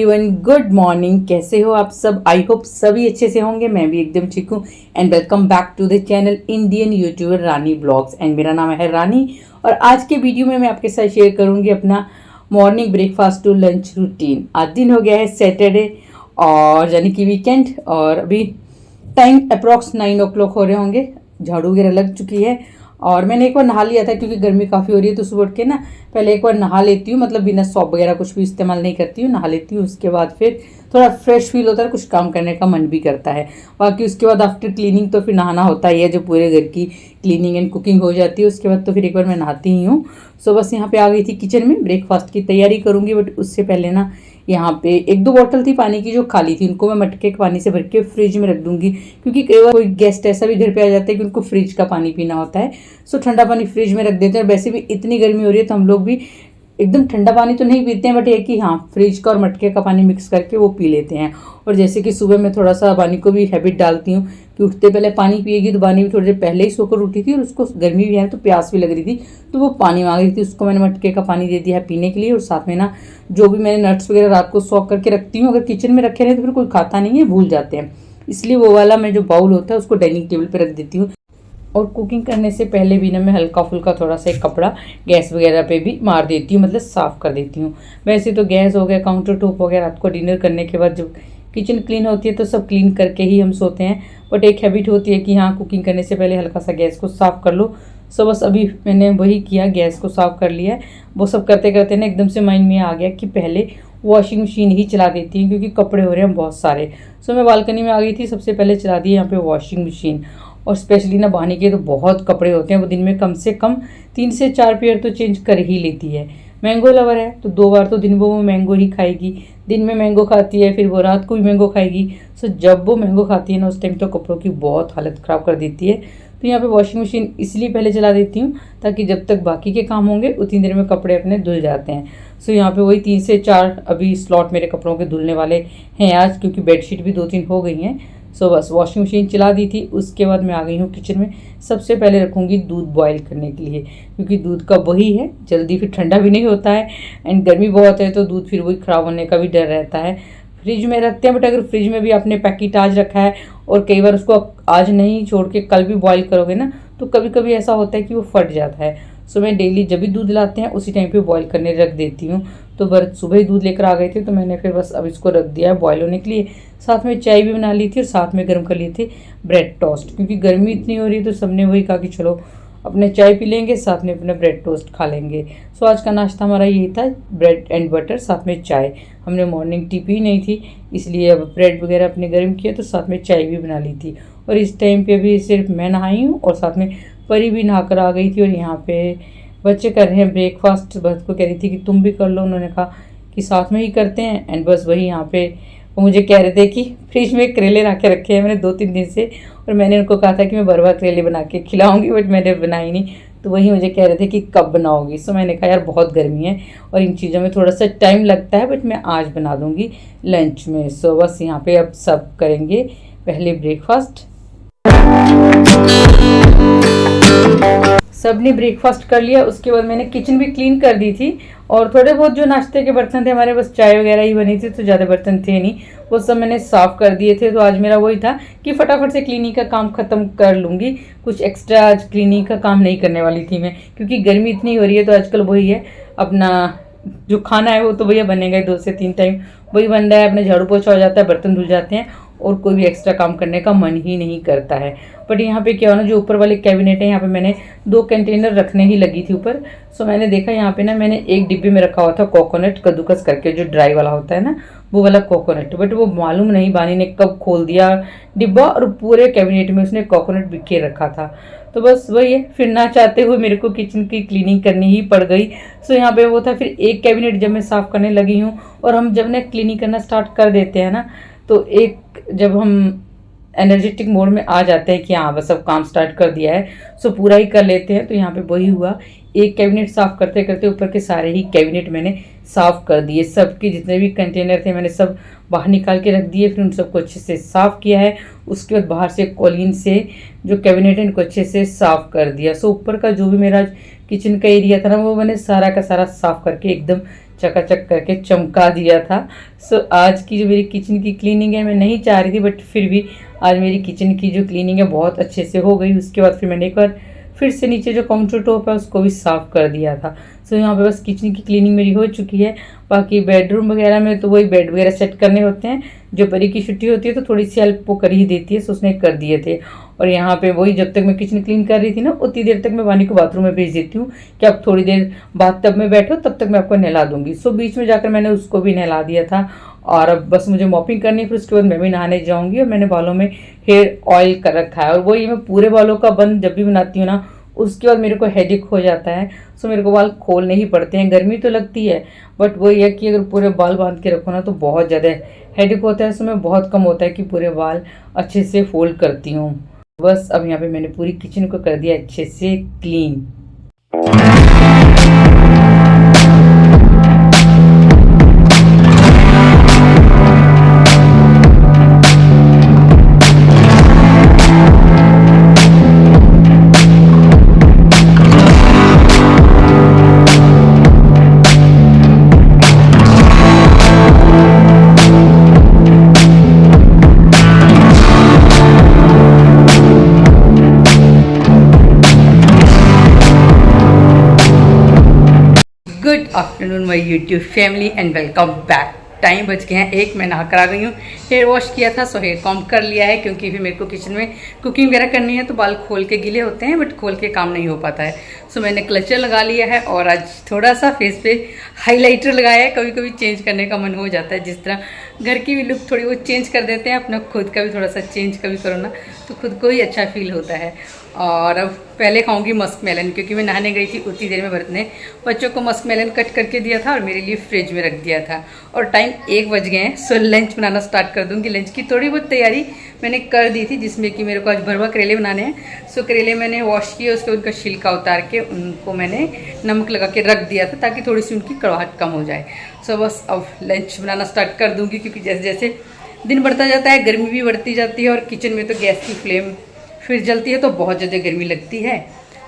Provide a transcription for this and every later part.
Everyone, good morning. कैसे हो आप सब? आई होप सभी अच्छे से होंगे। मैं भी एकदम ठीक हूँ। And welcome back to the channel Indian YouTuber Rani blogs. And मेरा नाम है रानी और आज के वीडियो में मैं आपके साथ शेयर करूँगी अपना morning breakfast to lunch routine. आज दिन हो गया है सैटरडे और यानी कि वीकेंड, और अभी टाइम अप्रॉक्स 9 o'clock हो रहे होंगे। झाड़ू वगैरह लग चुकी है और मैंने एक बार नहा लिया था क्योंकि गर्मी काफ़ी हो रही है, तो सुबह उठ के ना पहले एक बार नहा लेती हूँ, मतलब बिना सॉप वगैरह कुछ भी इस्तेमाल नहीं करती हूँ, नहा लेती हूँ। उसके बाद फिर थोड़ा फ्रेश फील होता है, कुछ काम करने का मन भी करता है। बाकी उसके बाद आफ्टर क्लीनिंग तो फिर नहाना होता ही है, जो पूरे घर की क्लीनिंग एंड कुकिंग हो जाती है उसके बाद तो फिर एक बार मैं नहाती ही हूँ। सो बस यहाँ पे आ गई थी किचन में, ब्रेकफास्ट की तैयारी करूँगी। बट उससे पहले ना यहाँ पे 1-2 बॉटल थी पानी की जो खाली थी, उनको मैं मटके के पानी से भर के फ्रिज में रख दूंगी, क्योंकि कई बार कोई गेस्ट ऐसा भी घर पे आ जाता है कि उनको फ्रिज का पानी पीना होता है। सो ठंडा पानी फ्रिज में रख देते हैं। और वैसे भी इतनी गर्मी हो रही है तो हम लोग भी एकदम ठंडा पानी तो नहीं पीते हैं, बट ये कि हाँ, फ्रिज का और मटके का पानी मिक्स करके वो पी लेते हैं। और जैसे कि सुबह मैं थोड़ा सा बानी को भी हैबिट डालती हूँ कि उठते पहले पानी पिएगी, तो बानी भी थोड़ी देर पहले ही सोकर उठी थी और उसको गर्मी भी है तो प्यास भी लग रही थी, तो वो पानी मांग रही थी। उसको मैंने मटके का पानी दे दिया है पीने के लिए। और साथ में ना जो भी मैंने नट्स वगैरह रात को सॉक करके रखती हूँ, अगर किचन में रखे रहे तो फिर कोई खाता नहीं है, भूल जाते हैं, इसलिए वो वाला मैं जो बाउल होता है उसको डाइनिंग टेबल पर रख देती हूँ। और कुकिंग करने से पहले भी ना मैं हल्का फुल्का थोड़ा सा एक कपड़ा गैस वगैरह पे भी मार देती हूँ, मतलब साफ़ कर देती हूँ। वैसे तो गैस हो गया, काउंटर टॉप हो गया, रात को डिनर करने के बाद जब किचन क्लीन होती है तो सब क्लीन करके ही हम सोते हैं। बट एक हैबिट होती है कि हाँ, कुकिंग करने से पहले हल्का सा गैस को साफ़ कर लो। सो बस अभी मैंने वही किया, गैस को साफ़ कर लिया है। वो सब करते करते ना एकदम से माइंड में आ गया कि पहले वॉशिंग मशीन ही चला देती हूँ, क्योंकि कपड़े हो रहे हैं बहुत सारे। सो मैं बालकनी में आ गई थी, सबसे पहले चला दी यहाँ पे वॉशिंग मशीन। और स्पेशली ना बहानी के तो बहुत कपड़े होते हैं, वो दिन में कम से कम 3 से 4 पेयर तो चेंज कर ही लेती है। मैंगो लवर है तो 2 बार तो दिन में वो मैंगो ही खाएगी। दिन में मैंगो खाती है, फिर वो रात को भी मैंगो खाएगी। सो जब वो मैंगो खाती है ना, उस टाइम तो कपड़ों की बहुत हालत ख़राब कर देती है। तो यहाँ पे वॉशिंग मशीन इसलिए पहले चला देती हूँ ताकि जब तक बाकी के काम होंगे उतनी देर में कपड़े अपने धुल जाते हैं। सो यहाँ पे वही 3 से 4 अभी स्लॉट मेरे कपड़ों के धुलने वाले हैं आज, क्योंकि बेडशीट भी 2-3 हो गई हैं। सो बस वॉशिंग मशीन चला दी थी। उसके बाद मैं आ गई हूँ किचन में। सबसे पहले रखूँगी दूध बॉयल करने के लिए, क्योंकि दूध का वही है, जल्दी फिर ठंडा भी नहीं होता है। एंड गर्मी बहुत है तो दूध फिर वही ख़राब होने का भी डर रहता है। फ्रिज में रखते हैं, बट अगर फ्रिज में भी आपने पैकेट आज रखा है और कई बार उसको आज नहीं छोड़ के कल भी बॉयल करोगे ना, तो कभी कभी ऐसा होता है कि वो फट जाता है। सो मैं डेली जब भी दूध लाते हैं उसी टाइम पे बॉयल करने रख देती हूँ। तो बस सुबह ही दूध लेकर आ गए थे तो मैंने फिर बस अब इसको रख दिया है बॉयल होने के लिए। साथ में चाय भी बना ली थी और साथ में गर्म कर लिए थे ब्रेड टोस्ट, क्योंकि गर्मी इतनी हो रही है तो सबने वही कहा कि चलो अपने चाय पी लेंगे, साथ में अपना ब्रेड टोस्ट खा लेंगे। सो आज का नाश्ता हमारा यही था, ब्रेड एंड बटर साथ में चाय। हमने मॉर्निंग टी पी नहीं थी, इसलिए अब ब्रेड वगैरह अपने गर्म किया तो साथ में चाय भी बना ली थी। और इस टाइम पे अभी सिर्फ मैं नहाई हूँ और साथ में परी भी नहा कर आ गई थी। और यहाँ पे बच्चे कर रहे हैं ब्रेकफास्ट। बस को कह रही थी कि तुम भी कर लो, उन्होंने कहा कि साथ में ही करते हैं। एंड बस वही यहाँ पे वो मुझे कह रहे थे कि फ्रिज में करेले ला के रखे हैं मैंने 2-3 दिन से, और मैंने उनको कहा था कि मैं बरवा करेले बना के खिलाऊंगी, बट मैंने बनाई नहीं। तो वही मुझे कह रहे थे कि कब बनाओगी। सो मैंने कहा यार बहुत गर्मी है और इन चीज़ों में थोड़ा सा टाइम लगता है, बट मैं आज बना दूँगी लंच में। सो बस यहाँ पे अब सब करेंगे पहले ब्रेकफास्ट। सब ने ब्रेकफास्ट कर लिया, उसके बाद मैंने किचन भी क्लीन कर दी थी। और थोड़े बहुत जो नाश्ते के बर्तन थे हमारे, बस चाय वगैरह ही बनी थी तो ज़्यादा बर्तन थे नहीं, वो सब मैंने साफ़ कर दिए थे। तो आज मेरा वही था कि फटाफट से क्लीनिंग का काम ख़त्म कर लूँगी। कुछ एक्स्ट्रा आज क्लीनिंग का काम नहीं करने वाली थी मैं, क्योंकि गर्मी इतनी हो रही है तो आजकल वही है, अपना जो खाना है वो तो भैया बनेगा ही 2 से 3 टाइम, वही बन रहा है। अपने झाड़ू पोछा हो जाता है, बर्तन धुल जाते हैं और कोई भी एक्स्ट्रा काम करने का मन ही नहीं करता है। बट यहाँ पे क्या हो ना, जो ऊपर वाले कैबिनेट है यहाँ पे मैंने 2 कंटेनर रखने ही लगी थी ऊपर। सो मैंने देखा यहाँ पे ना मैंने एक डिब्बे में रखा हुआ था कोकोनट कद्दूकस करके, जो ड्राई वाला होता है ना, वो वाला कोकोनट। बट वो मालूम नहीं बानी ने कब खोल दिया डिब्बा और पूरे कैबिनेट में उसने कोकोनट बिखेर रखा था। तो बस वही है, फिर ना चाहते हुए मेरे को किचन की क्लीनिंग करनी ही पड़ गई। सो यहाँ पे वो था, फिर एक कैबिनेट जब मैं साफ़ करने लगी हूँ, और हम जब ना क्लीनिंग करना स्टार्ट कर देते हैं ना, तो एक जब हम एनर्जेटिक मोड में आ जाते हैं कि हाँ बस अब काम स्टार्ट कर दिया है, सो पूरा ही कर लेते हैं। तो यहाँ पे वही हुआ, एक कैबिनेट साफ़ करते करते ऊपर के सारे ही कैबिनेट मैंने साफ़ कर दिए। सबके जितने भी कंटेनर थे मैंने सब बाहर निकाल के रख दिए, फिर उन सबको अच्छे से साफ़ किया है। उसके बाद बाहर से कॉलिन से जो कैबिनेट है इनको अच्छे से साफ़ कर दिया। सो ऊपर का जो भी मेरा किचन का एरिया था ना, वो मैंने सारा का सारा साफ़ करके एकदम चकाचक करके चमका दिया था। सो आज की जो मेरी किचन की क्लीनिंग है, मैं नहीं चाह रही थी बट फिर भी आज मेरी किचन की जो क्लीनिंग है बहुत अच्छे से हो गई। उसके बाद फिर मैंने एक बार फिर से नीचे जो काउंटर टॉप है उसको भी साफ़ कर दिया था। सो यहाँ पे बस किचन की क्लीनिंग मेरी हो चुकी है। बाकी बेडरूम वगैरह में तो वही बेड वगैरह सेट करने होते हैं, जो परी की छुट्टी होती है तो थोड़ी सी हेल्प वो कर ही देती है, सो उसने कर दिए थे। और यहाँ पे वही जब तक मैं किचन क्लीन कर रही थी ना, उतनी देर तक मैं वानी को बाथरूम में भेज देती हूँ कि आप थोड़ी देर बाद तब में बैठो, तब तक मैं आपको नहला दूंगी। सो बीच में जाकर मैंने उसको भी नहला दिया था और अब बस मुझे मॉपिंग करनी है, फिर उसके बाद मैं भी नहाने जाऊँगी। और मैंने बालों में हेयर ऑयल कर रखा है और वही मैं पूरे बालों का बन जब भी बनाती हूँ ना, उसके बाद मेरे को हेडेक हो जाता है। सो मेरे को बाल खोलने ही पड़ते हैं। गर्मी तो लगती है बट वही है कि अगर पूरे बाल बांध के रखो ना तो बहुत ज़्यादा हेडेक होता है। सो मैं बहुत कम होता है कि पूरे बाल अच्छे से फोल्ड करती हूँ। बस अब यहाँ पे मैंने पूरी किचन को कर दिया अच्छे से clean. Good afternoon my YouTube family and welcome back. Time बच गए हैं 1, मैं नहा कर आ गई हूँ। हेयर वॉश किया था सो हेयर कॉम्ब कर लिया है, क्योंकि फिर मेरे को किचन में कुकिंग वगैरह करनी है तो बाल खोल के गीले होते हैं बट खोल के काम नहीं हो पाता है। सो मैंने क्लचर लगा लिया है और आज थोड़ा सा फेस पे हाइलाइटर लगाया है। कभी कभी चेंज करने का मन हो जाता है, जिस तरह घर की भी लुक थोड़ी बहुत चेंज कर देते हैं, अपना खुद का भी थोड़ा सा चेंज कभी करो ना तो खुद को ही अच्छा फील होता है। और अब पहले खाऊंगी मस्क मेलन, क्योंकि मैं नहाने गई थी उतनी देर में भरत ने बच्चों को मस्क मेलन कट करके दिया था और मेरे लिए फ्रिज में रख दिया था। और टाइम 1 बज गए हैं। सो लंच बनाना स्टार्ट कर दूंगी। लंच की थोड़ी बहुत तैयारी मैंने कर दी थी, जिसमें कि मेरे को आज भरवा करेले बनाने हैं। सो करेले मैंने वॉश किए, उसके उनका छिलका उतार के उनको मैंने नमक लगा के रख दिया था ताकि थोड़ी सी उनकी कड़वाहट कम हो जाए। सो बस अब लंच बनाना स्टार्ट कर दूंगी, क्योंकि जैसे जैसे दिन बढ़ता जाता है गर्मी भी बढ़ती जाती है और किचन में तो गैस की फ्लेम फिर जलती है तो बहुत ज़्यादा गर्मी लगती है।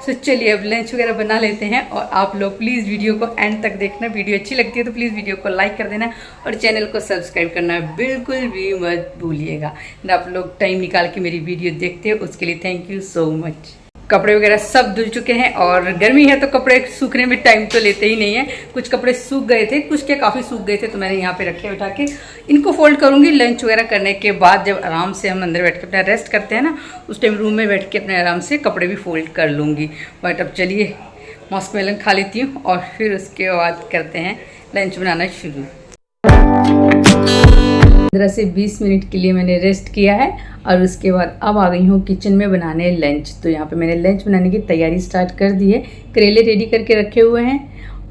सो चलिए अब लंच वगैरह बना लेते हैं। और आप लोग प्लीज़ वीडियो को एंड तक देखना। वीडियो अच्छी लगती है तो प्लीज़ वीडियो को लाइक कर देना और चैनल को सब्सक्राइब करना बिल्कुल भी मत भूलिएगा। आप लोग टाइम निकाल के मेरी वीडियो देखते हो उसके लिए थैंक यू सो मच। कपड़े वगैरह सब धुल चुके हैं और गर्मी है तो कपड़े सूखने में टाइम तो लेते ही नहीं है। कुछ कपड़े सूख गए थे, कुछ के काफ़ी सूख गए थे तो मैंने यहाँ पे रखे उठा के। इनको फोल्ड करूँगी लंच वगैरह करने के बाद, जब आराम से हम अंदर बैठ के अपना रेस्ट करते हैं ना, उस टाइम रूम में बैठ के अपने आराम से कपड़े भी फोल्ड कर लूँगी। बट अब चलिए मस्क मेलन खा लेती हूँ और फिर उसके बाद करते हैं लंच बनाना शुरू। 15 से 20 मिनट के लिए मैंने रेस्ट किया है और उसके बाद अब आ गई हूँ किचन में बनाने लंच। तो यहाँ पे मैंने लंच बनाने की तैयारी स्टार्ट कर दी है। करेले रेडी करके रखे हुए हैं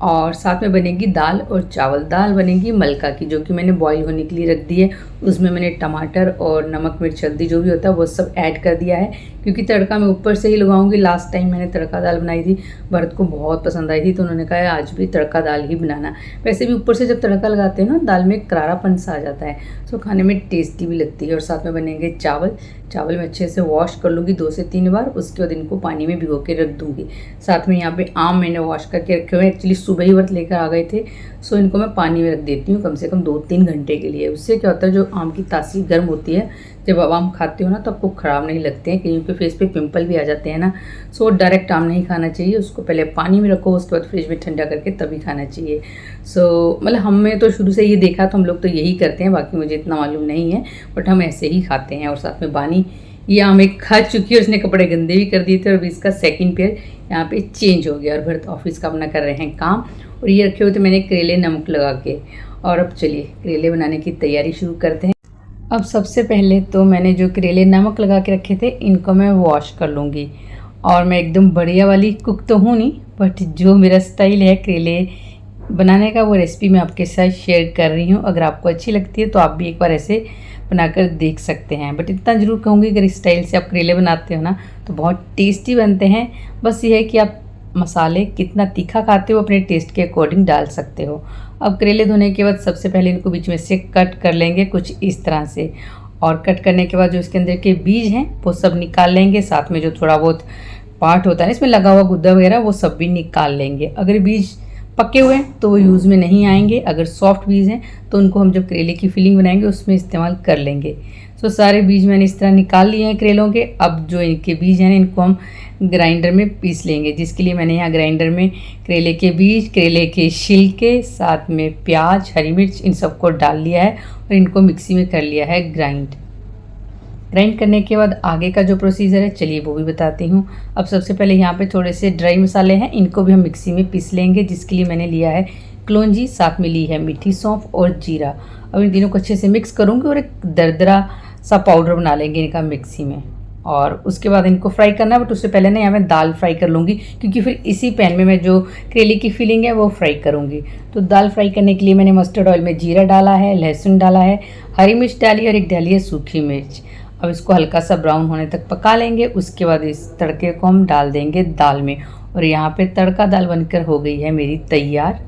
और साथ में बनेगी दाल और चावल। दाल बनेगी मलका की, जो कि मैंने बॉईल होने के लिए रख दी है। उसमें मैंने टमाटर और नमक मिर्च हल्दी जो भी होता है वो सब ऐड कर दिया है, क्योंकि तड़का मैं ऊपर से ही लगाऊंगी। लास्ट टाइम मैंने तड़का दाल बनाई थी, भरत को बहुत पसंद आई थी तो उन्होंने कहा आज भी तड़का दाल ही बनाना। वैसे भी ऊपर से जब तड़का लगाते हैं ना दाल में करारापन सा आ जाता है, सो खाने में टेस्टी भी लगती है। और साथ में बनेंगे चावल। चावल मैं अच्छे से वॉश कर लूँगी 2 से 3 बार, उसके बाद इनको पानी में भिगो के रख दूँगी। साथ में यहाँ पे आम मैंने वॉश करके रखे हुए हैं, एक्चुअली सुबह ही व्रत लेकर आ गए थे, सो इनको मैं पानी में रख देती हूँ कम से कम 2-3 घंटे के लिए। उससे क्या होता है, जो आम की तासीर गर्म होती है, जब आप आम खाते हो ना तो आपको ख़राब नहीं लगते हैं, क्योंकि फेस पे पिंपल भी आ जाते हैं ना। सो डायरेक्ट आम नहीं खाना चाहिए, उसको पहले पानी में रखो, उसके बाद फ्रिज में ठंडा करके तभी खाना चाहिए। सो मतलब हमने तो शुरू से ये देखा तो हम लोग तो यही करते हैं, बाकी मुझे इतना मालूम नहीं है, बट हम ऐसे ही खाते हैं। और साथ में बानी ये आम एक खा चुकी है, उसने कपड़े गंदे भी कर दिए थे और अभी इसका सेकंड पेयर यहाँ पे चेंज हो गया। और भरत ऑफिस का अपना कर रहे हैं काम। और ये रखे हुए थे मैंने करेले नमक लगा के। और अब चलिए करेले बनाने की तैयारी शुरू करते हैं। अब सबसे पहले तो मैंने जो करेले नमक लगा के रखे थे इनको मैं वॉश कर लूँगी। और मैं एकदम बढ़िया वाली कुक तो हूँ नहीं, बट जो मेरा स्टाइल है करेले बनाने का वो रेसिपी मैं आपके साथ शेयर कर रही हूँ। अगर आपको अच्छी लगती है तो आप भी एक बार ऐसे बनाकर देख सकते हैं। बट इतना ज़रूर कहूँगी अगर इस स्टाइल से आप करेले बनाते हो ना तो बहुत टेस्टी बनते हैं। बस ये है कि आप मसाले कितना तीखा खाते हो अपने टेस्ट के अकॉर्डिंग डाल सकते हो। अब करेले धोने के बाद सबसे पहले इनको बीच में से कट कर लेंगे कुछ इस तरह से। और कट करने के बाद जो इसके अंदर के बीज हैं वो सब निकाल लेंगे। साथ में जो थोड़ा बहुत पार्ट होता है इसमें लगा हुआ गुद्दा वगैरह वो सब भी निकाल लेंगे। अगर बीज पके हुए हैं तो वो यूज़ में नहीं आएंगे। अगर सॉफ्ट बीज हैं तो उनको हम जब करेले की फिलिंग बनाएंगे उसमें इस्तेमाल कर लेंगे। सो सारे बीज मैंने इस तरह निकाल लिए हैं करेलों के। अब जो इनके बीज हैं इनको हम ग्राइंडर में पीस लेंगे, जिसके लिए मैंने यहाँ ग्राइंडर में करेले के बीज, करेले के छिलके, साथ में प्याज, हरी मिर्च, इन सबको डाल लिया है और इनको मिक्सी में कर लिया है ग्राइंड करने के बाद आगे का जो प्रोसीजर है चलिए वो भी बताती हूँ। अब सबसे पहले यहाँ पे थोड़े से ड्राई मसाले हैं, इनको भी हम मिक्सी में पीस लेंगे, जिसके लिए मैंने लिया है कलौंजी, साथ में ली है मीठी सौंफ और जीरा। अब इन तीनों को अच्छे से मिक्स करूँगी और एक दरदरा सा पाउडर बना लेंगे इनका मिक्सी में। और उसके बाद इनको फ्राई करना है, बट उससे पहले ना यहाँ मैं दाल फ्राई कर लूँगी, क्योंकि फिर इसी पैन में मैं जो करेले की फिलिंग है वो फ्राई करूँगी। तो दाल फ्राई करने के लिए मैंने मस्टर्ड ऑयल में जीरा डाला है, लहसुन डाला है, हरी मिर्च डाली और एक डाली है सूखी मिर्च। अब इसको हल्का सा ब्राउन होने तक पका लेंगे। उसके बाद इस तड़के को हम डाल देंगे दाल में, और यहाँ पे तड़का दाल बनकर हो गई है मेरी तैयार।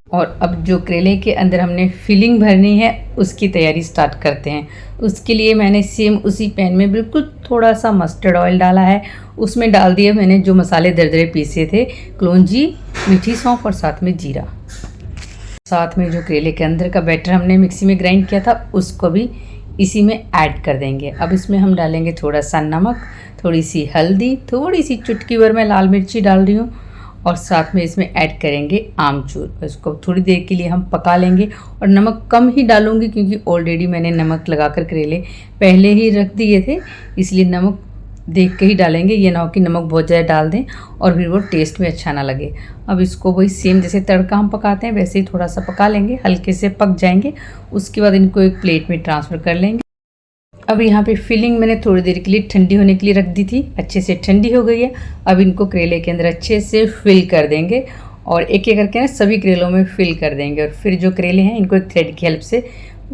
और अब जो करेले के अंदर हमने फिलिंग भरनी है उसकी तैयारी स्टार्ट करते हैं। उसके लिए मैंने सेम उसी पैन में बिल्कुल थोड़ा सा मस्टर्ड ऑयल डाला है, उसमें डाल दिए मैंने जो मसाले दरदरे पीसे थे, कलौंजी, मीठी सौंफ और साथ में जीरा। साथ में जो करेले के अंदर का बैटर हमने मिक्सी में ग्राइंड किया था उसको भी इसी में ऐड कर देंगे। अब इसमें हम डालेंगे थोड़ा सा नमक, थोड़ी सी हल्दी, थोड़ी सी चुटकी भर मैं लाल मिर्ची डाल रही हूँ, और साथ में इसमें ऐड करेंगे आमचूर। इसको थोड़ी देर के लिए हम पका लेंगे, और नमक कम ही डालूंगी क्योंकि ऑलरेडी मैंने नमक लगाकर करेले पहले ही रख दिए थे, इसलिए नमक देख के ही डालेंगे। ये ना हो कि नमक बहुत ज़्यादा डाल दें और फिर वो टेस्ट में अच्छा ना लगे। अब इसको वही सेम जैसे तड़का हम पकाते हैं वैसे ही थोड़ा सा पका लेंगे, हल्के से पक जाएंगे। उसके बाद इनको एक प्लेट में ट्रांसफ़र कर लेंगे। अब यहाँ पे फिलिंग मैंने थोड़ी देर के लिए ठंडी होने के लिए रख दी थी, अच्छे से ठंडी हो गई है। अब इनको करेले के अंदर अच्छे से फिल कर देंगे, और एक एक करके ना सभी करेलों में फिल कर देंगे। और फिर जो करेले हैं इनको एक थ्रेड की हेल्प से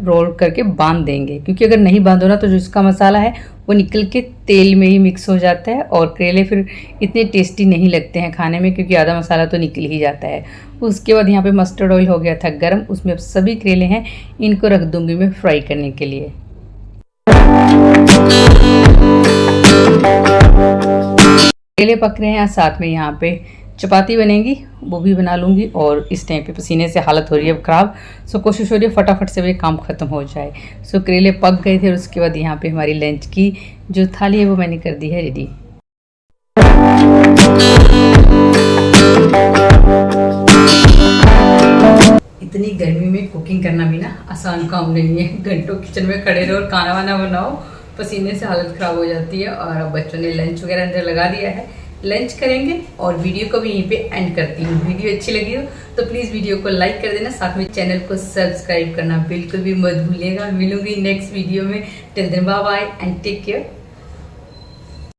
रोल करके बांध देंगे, क्योंकि अगर नहीं बांधो ना तो जो इसका मसाला है वो निकल के तेल में ही मिक्स हो जाता है, और करेले फिर इतने टेस्टी नहीं लगते हैं खाने में, क्योंकि आधा मसाला तो निकल ही जाता है। उसके बाद यहाँ पे मस्टर्ड ऑयल हो गया था गरम, उसमें अब सभी करेले हैं इनको रख दूँगी मैं फ्राई करने के लिए। करेले पक रहे हैं, साथ में यहाँ पे चपाती बनेगी वो भी बना लूँगी, और इस टाइम पे पसीने से हालत हो रही है ख़राब। सो कोशिश हो रही है फटाफट से भी काम ख़त्म हो जाए। सो करेले पक गए थे, और उसके बाद यहाँ पे हमारी लंच की जो थाली है वो मैंने कर दी है रेडी। इतनी गर्मी में कुकिंग करना भी ना आसान काम नहीं है। घंटों किचन में खड़े रहो और खाना वाना बनाओ, पसीने से हालत ख़राब हो जाती है। और अब बच्चों ने लंच वगैरह अंदर लगा दिया है, लंच करेंगे, और वीडियो को भी यहीं पे एंड करती हूँ। वीडियो अच्छी लगी हो तो प्लीज़ वीडियो को लाइक कर देना, साथ में चैनल को सब्सक्राइब करना बिल्कुल भी मत भूलिएगा। मिलूंगी नेक्स्ट वीडियो में। Till then bye bye and take care.